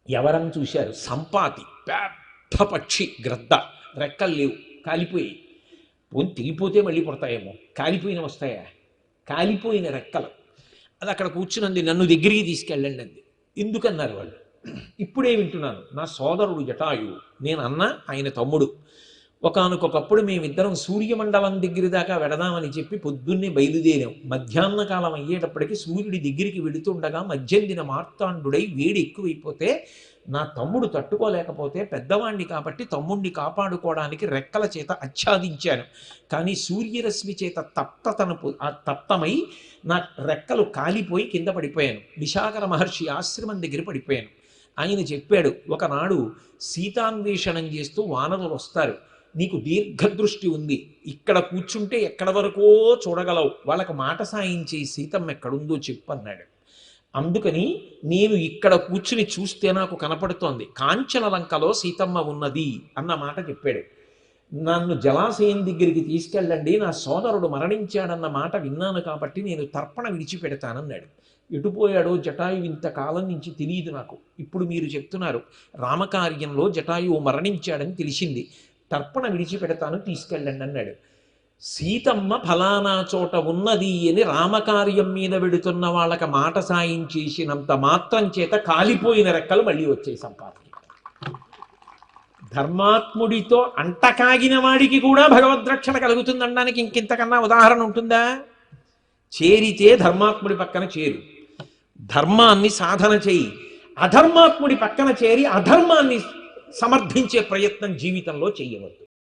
ఎవరని చూశారు, సంపాతి పెద్ద పక్షి, గ్రద్ద, రెక్కలు లేవు, కాలిపోయి. పోని తెగిపోతే మళ్ళీ పుడతాయేమో, కాలిపోయిన వస్తాయా? కాలిపోయిన రెక్కలు. అది అక్కడ కూర్చునంది, నన్ను దగ్గరికి తీసుకెళ్ళండి అంది. ఎందుకన్నారు వాళ్ళు. ఇప్పుడే వింటున్నాను, నా సోదరుడు జటాయువు, నేను అన్న ఆయన తమ్ముడు. ఒకానొకప్పుడు మేమిద్దరం సూర్యమండలం దగ్గర దాకా వెడదామని చెప్పి పొద్దున్నే బయలుదేరాం. మధ్యాహ్న కాలం అయ్యేటప్పటికి సూర్యుడి దగ్గరికి వెడుతుండగా మధ్యందిన మార్తాండుడై వేడి ఎక్కువైపోతే నా తమ్ముడు తట్టుకోలేకపోతే, పెద్దవాణ్ణి కాబట్టి తమ్ముణ్ణి కాపాడుకోవడానికి రెక్కల చేత ఆచ్ఛాదించాను. కానీ సూర్యరశ్మి చేత ఆ తప్తమై నా రెక్కలు కాలిపోయి కింద పడిపోయాను. విశాఖర మహర్షి ఆశ్రమం దగ్గర పడిపోయాను. ఆయన చెప్పాడు, ఒకనాడు సీతాన్వేషణం చేస్తూ వానరులు వస్తారు, నీకు దీర్ఘదృష్టి ఉంది, ఇక్కడ కూర్చుంటే ఎక్కడ వరకో చూడగలవు, వాళ్ళకు మాట సాయం చేయి, సీతమ్మ ఎక్కడుందో చెప్పు అన్నాడు. అందుకని నేను ఇక్కడ కూర్చుని చూస్తే నాకు కనపడుతోంది, కాంచన లంకలో సీతమ్మ ఉన్నది అన్న మాట చెప్పాడు. నన్ను జలాశయం దగ్గరికి తీసుకెళ్ళండి, నా సోదరుడు మరణించాడన్న మాట విన్నాను కాబట్టి నేను తర్పణ విడిచిపెడతానన్నాడు. ఎటుపోయాడో జటాయువు ఇంతకాలం నుంచి తెలియదు నాకు. ఇప్పుడు మీరు చెప్తున్నారు, రామకార్యంలో జటాయువు మరణించాడని తెలిసింది, తర్పణ విడిచిపెడతాను, తీసుకెళ్ళండి అన్నాడు. సీతమ్మ ఫలానా చోట ఉన్నది అని రామకార్యం మీద వెడుతున్న వాళ్ళకి మాట సాయం చేసినంత మాత్రం చేత కాలిపోయిన రెక్కలు మళ్ళీ వచ్చాయి సంపాదకి. ధర్మాత్ముడితో అంటకాగిన వాడికి కూడా భగవద్రక్షణ కలుగుతుందనడానికి ఇంకింతకన్నా ఉదాహరణ ఉంటుందా? చేరితే ధర్మాత్ముడి పక్కన చేరు, ధర్మాన్ని సాధన చేయి. అధర్మాత్ముడి పక్కన చేరి అధర్మాన్ని సమర్థించే ప్రయత్నం జీవితంలో చెయ్యవద్దు.